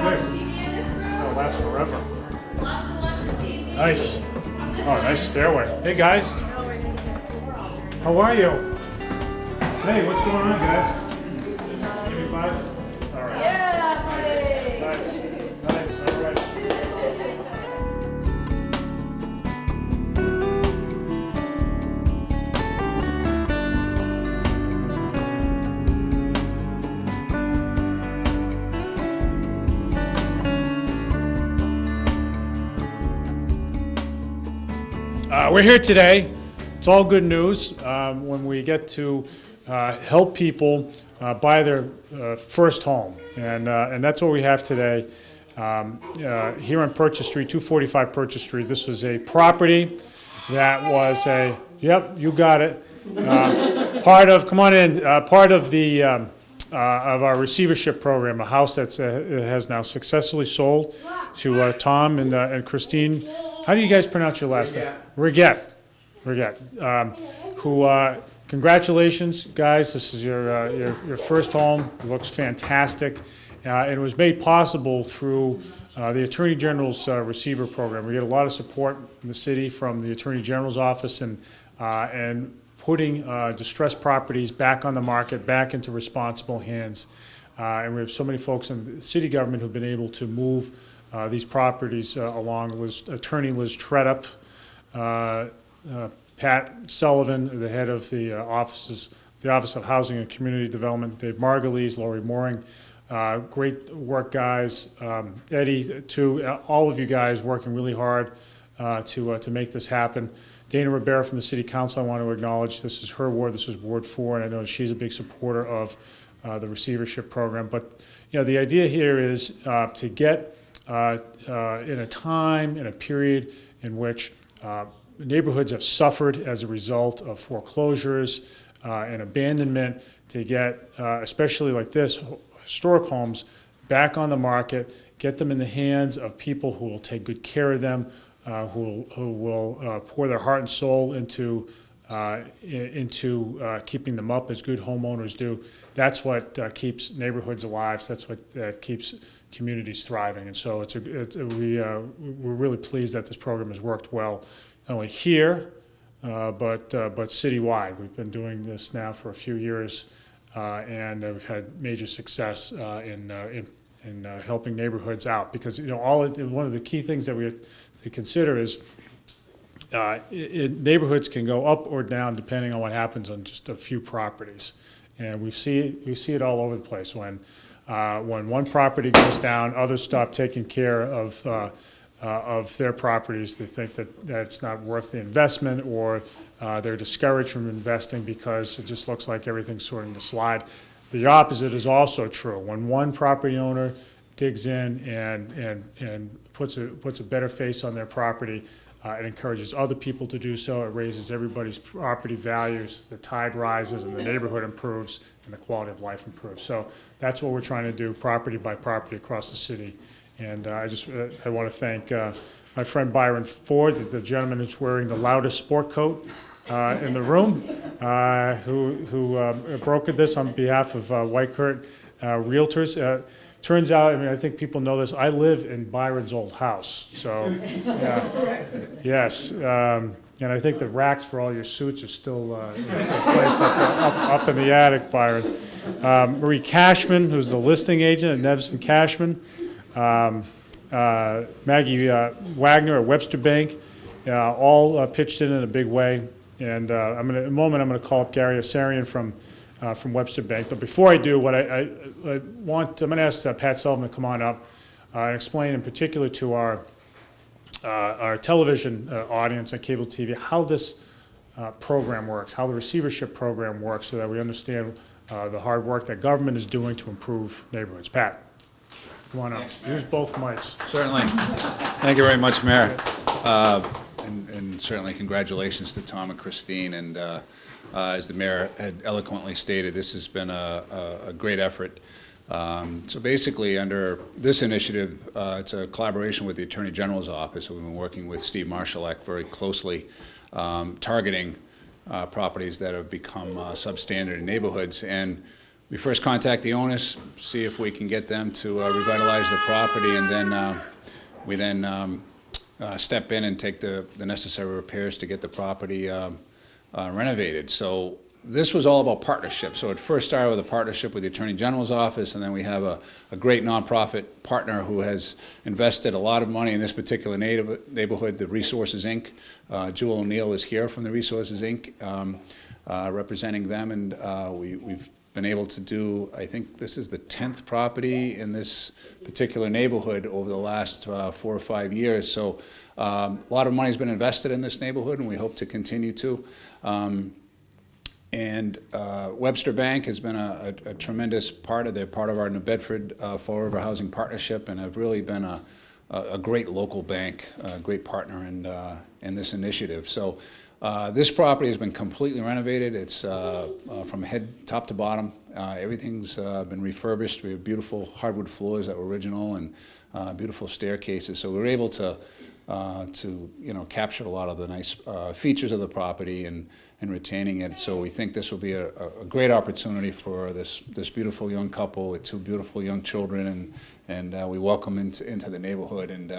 watch TV in this room? That'll last forever. Lots and lots of TV. Nice. Oh, nice stairway. Hey guys. How are you? Hey, what's going on, guys? Give me 5. All right. Yeah, buddy. Nice. Nice. All right. We're here today. It's all good news when we get to help people buy their first home, and that's what we have today here on Purchase Street, 245 Purchase Street. This was a property that was a, yep, you got it, part of, come on in, part of the of our receivership program, a house that has now successfully sold to Tom and Christine. How do you guys pronounce your last name? Riget. Congratulations, guys. This is your first home. It looks fantastic. And it was made possible through the Attorney General's receiver program. We get a lot of support in the city from the Attorney General's office and putting distressed properties back on the market, back into responsible hands. And we have so many folks in the city government who've been able to move these properties along. Attorney Liz Tredup, Pat Sullivan, the head of the Office of Housing and Community Development, Dave Margulies, Lori Mooring, great work, guys. Eddie, too, all of you guys working really hard to make this happen. Dana Rivera from the City Council, I want to acknowledge. This is her ward. This is Ward 4, and I know she's a big supporter of the receivership program. But the idea here is to get in a time, in a period in which neighborhoods have suffered as a result of foreclosures and abandonment, to get, especially like this, historic homes back on the market, get them in the hands of people who will take good care of them, who will pour their heart and soul into keeping them up as good homeowners do. That's what keeps neighborhoods alive. That's what keeps communities thriving. And so we're really pleased that this program has worked well, not only here, but citywide. We've been doing this now for a few years, and we've had major success in helping neighborhoods out. Because one of the key things that we have to consider is neighborhoods can go up or down depending on what happens on just a few properties, and we see it all over the place. When one property goes down, others stop taking care of their properties. They think that it's not worth the investment, or they're discouraged from investing because it just looks like everything's starting to slide. The opposite is also true. When one property owner digs in and puts a better face on their property, it encourages other people to do so. It raises everybody's property values. The tide rises, and the neighborhood improves, and the quality of life improves. So that's what we're trying to do, property by property across the city. And I want to thank my friend Byron Ford, the gentleman who's wearing the loudest sport coat in the room, who brokered this on behalf of White Kurt Realtors. Turns out, I think people know this, I live in Byron's old house. So, yes. And I think the racks for all your suits are still in place up in the attic, Byron. Marie Cashman, who's the listing agent at Nevson Cashman. Maggie Wagner at Webster Bank, all pitched in a big way. And in a moment, I'm going to call up Gary Asarian from Webster Bank. But before I do, I'm going to ask Pat Sullivan to come on up and explain in particular to our television audience on cable TV how this program works, how the receivership program works, so that we understand the hard work that government is doing to improve neighborhoods. Pat, come on up. Thanks, Use both mics. Certainly. Thank you very much, Mayor. And certainly congratulations to Tom and Christine. And as the mayor had eloquently stated, this has been a great effort. So basically, under this initiative, it's a collaboration with the Attorney General's office. We've been working with Steve Marshallek very closely, targeting properties that have become substandard in neighborhoods. And we first contact the owners, see if we can get them to revitalize the property, and then we then step in and take the necessary repairs to get the property renovated. So this was all about partnership. So it first started with a partnership with the Attorney General's office, and then we have a great nonprofit partner who has invested a lot of money in this particular neighborhood, the Resources, Inc. Jewel O'Neill is here from the Resources, Inc., representing them, and we've been able to do, I think this is the 10th property in this particular neighborhood over the last 4 or 5 years. So a lot of money has been invested in this neighborhood, and we hope to continue to. Webster Bank has been a tremendous part of our New Bedford Fall River Housing Partnership, and have really been a great local bank, a great partner in this initiative. So this property has been completely renovated. It's from top to bottom. Everything's been refurbished. We have beautiful hardwood floors that were original, and beautiful staircases. So we were able to capture a lot of the nice features of the property and retaining it. So we think this will be a great opportunity for this beautiful young couple with 2 beautiful young children, and we welcome into the neighborhood, and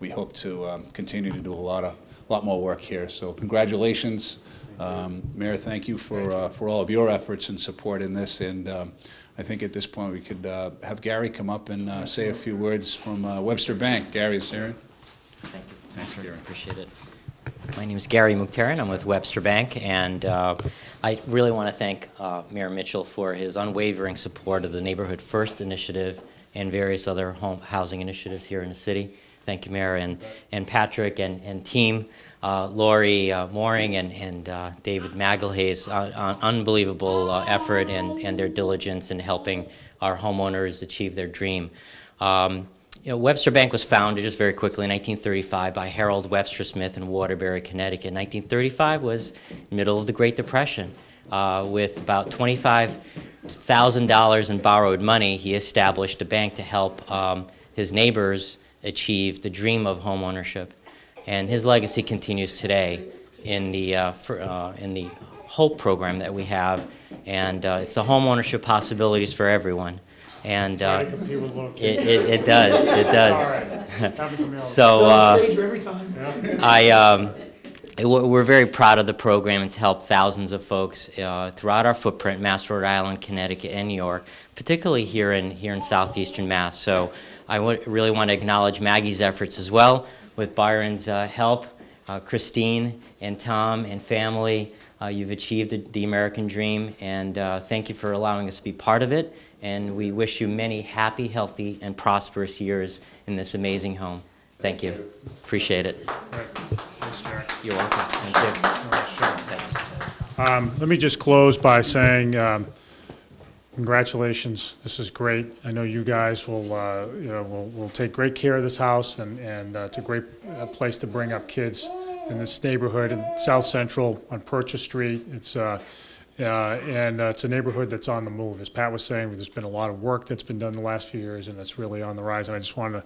we hope to continue to do a lot more work here. So congratulations, Mayor. Thank you for all of your efforts and support in this. And I think at this point we could have Gary come up and say a few words from Webster Bank. Gary, is there? Thank you. Thanks, Gary. Appreciate it. My name is Gary Mukhtarin. I'm with Webster Bank, and I really want to thank Mayor Mitchell for his unwavering support of the Neighborhood First initiative and various other home housing initiatives here in the city. Thank you, Mayor, and Patrick and team, Lori Mooring and David Magalhaes, unbelievable effort and their diligence in helping our homeowners achieve their dream. Webster Bank was founded, just very quickly, in 1935 by Harold Webster Smith in Waterbury, Connecticut. 1935 was middle of the Great Depression. With about $25,000 in borrowed money, he established a bank to help his neighbors achieve the dream of home ownership. And his legacy continues today in the HOPE program that we have. And it's the home ownership possibilities for everyone. And it does. So we're very proud of the program. It's helped thousands of folks throughout our footprint, Mass, Rhode Island, Connecticut, and New York, particularly here in southeastern Mass. So I really want to acknowledge Maggie's efforts as well, with Byron's help, Christine and Tom and family. You've achieved the American dream, and thank you for allowing us to be part of it. And we wish you many happy, healthy, and prosperous years in this amazing home. Thank you. Appreciate it. Thanks, Jerry. You're welcome. Thank you. Thanks. Let me just close by saying congratulations. This is great. I know you guys will will take great care of this house, and it's a great place to bring up kids in this neighborhood in South Central on Purchase Street. It's it's a neighborhood that's on the move. As Pat was saying, there's been a lot of work that's been done the last few years, and it's really on the rise. And I just wanted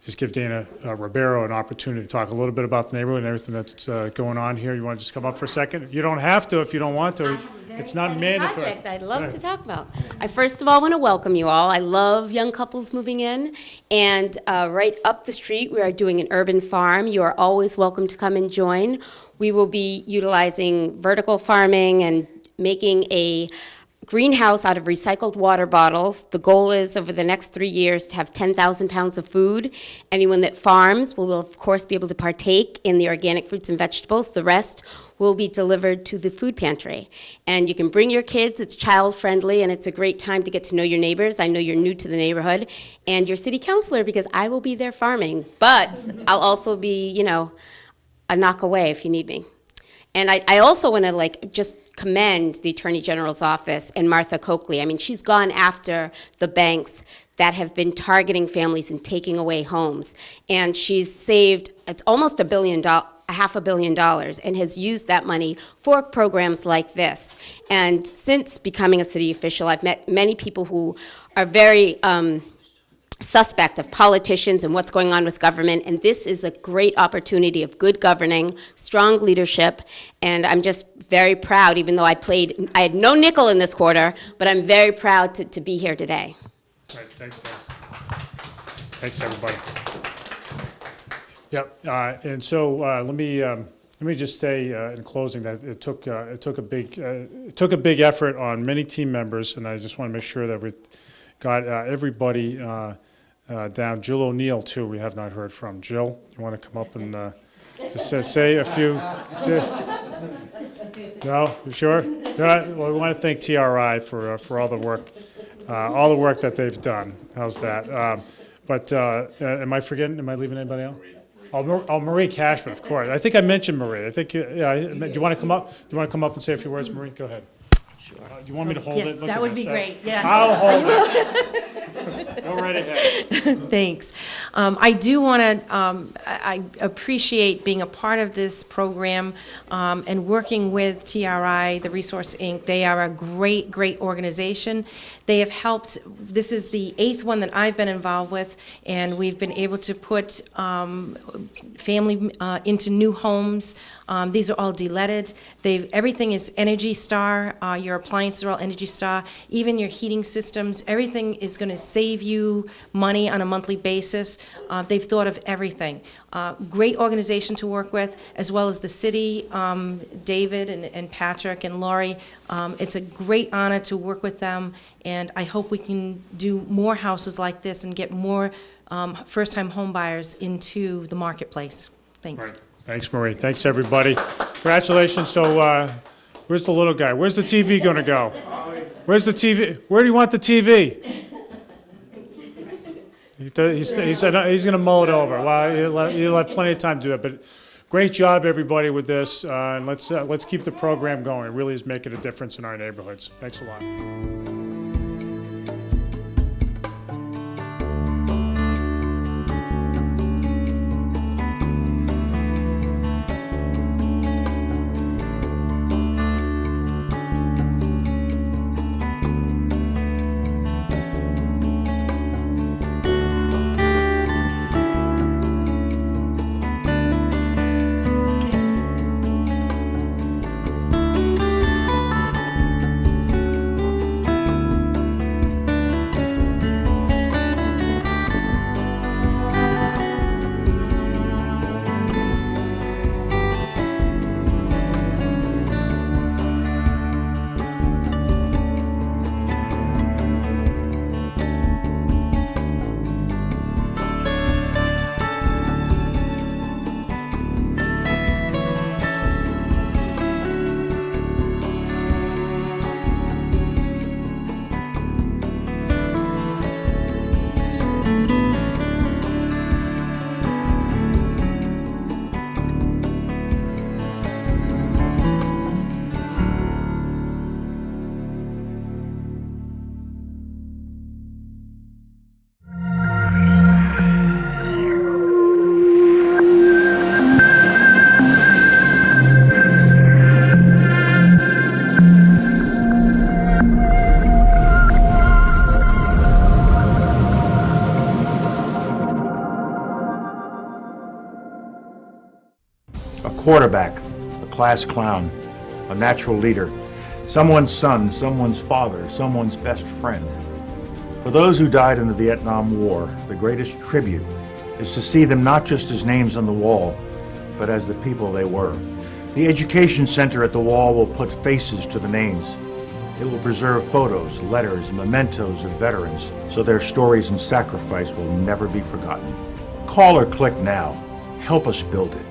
to give Dana Ribeiro an opportunity to talk a little bit about the neighborhood and everything that's going on here. You want to just come up for a second? You don't have to if you don't want to. It's not mandatory. Project I'd love to talk about. I first of all want to welcome you all. I love young couples moving in, and right up the street we are doing an urban farm. You are always welcome to come and join. We will be utilizing vertical farming and making a greenhouse out of recycled water bottles. The goal is over the next 3 years to have 10,000 pounds of food. Anyone that farms will of course be able to partake in the organic fruits and vegetables. The rest will be delivered to the food pantry. And you can bring your kids. It's child friendly, and it's a great time to get to know your neighbors. I know you're new to the neighborhood, and your city councilor, because I will be there farming, but I'll also be, a knock away if you need me. And I also want to just commend the Attorney General's office and Martha Coakley. I mean, she's gone after the banks that have been targeting families and taking away homes. And she's saved, it's almost $500 million, and has used that money for programs like this. And since becoming a city official, I've met many people who are very suspect of politicians and what's going on with government, and this is a great opportunity of good governing, strong leadership, and I'm just very proud, even though I had no nickel in this quarter, but I'm very proud to be here today. Right, thanks, Dan. Thanks, everybody. Yep, and so let me just say in closing that it took a big effort on many team members, and I just want to make sure that we got everybody down. Jill O'Neill too. We have not heard from Jill. You want to come up and just say a few? No, you sure? Well, we want to thank TRI for all the work that they've done. How's that? But am I forgetting? Am I leaving anybody out? Oh, Marie Cashman, of course. I think I mentioned Marie. I think. Do you want to come up? Do you want to come up and say a few words, Marie? Go ahead. Sure. Do you want me to hold it? Yes, Look that at would this. be great. Yeah. I'll hold it. Go right ahead. Thanks. I do want to, I appreciate being a part of this program and working with TRI, the Resource Inc. They are a great, great organization. They have helped, this is the 8th one that I've been involved with, and we've been able to put family into new homes. These are all de-leaded. Everything is Energy Star. Your appliances are all Energy Star. Even your heating systems, everything is going to save you money on a monthly basis. They've thought of everything. Great organization to work with, as well as the city, David and Patrick and Laurie. It's a great honor to work with them, and I hope we can do more houses like this and get more first-time home buyers into the marketplace. Thanks. Right. Thanks, Marie. Thanks, everybody. Congratulations. So, where's the little guy? Where's the TV going to go? Where's the TV? Where do you want the TV? He said he's going to mull it over. Well, you'll have plenty of time to do that. But great job, everybody, with this. And let's keep the program going. It really is making a difference in our neighborhoods. Thanks a lot. Quarterback, a class clown, a natural leader, someone's son, someone's father, someone's best friend. For those who died in the Vietnam War, the greatest tribute is to see them not just as names on the wall, but as the people they were. The Education Center at the wall will put faces to the names. It will preserve photos, letters, and mementos of veterans, so their stories and sacrifice will never be forgotten. Call or click now. Help us build it.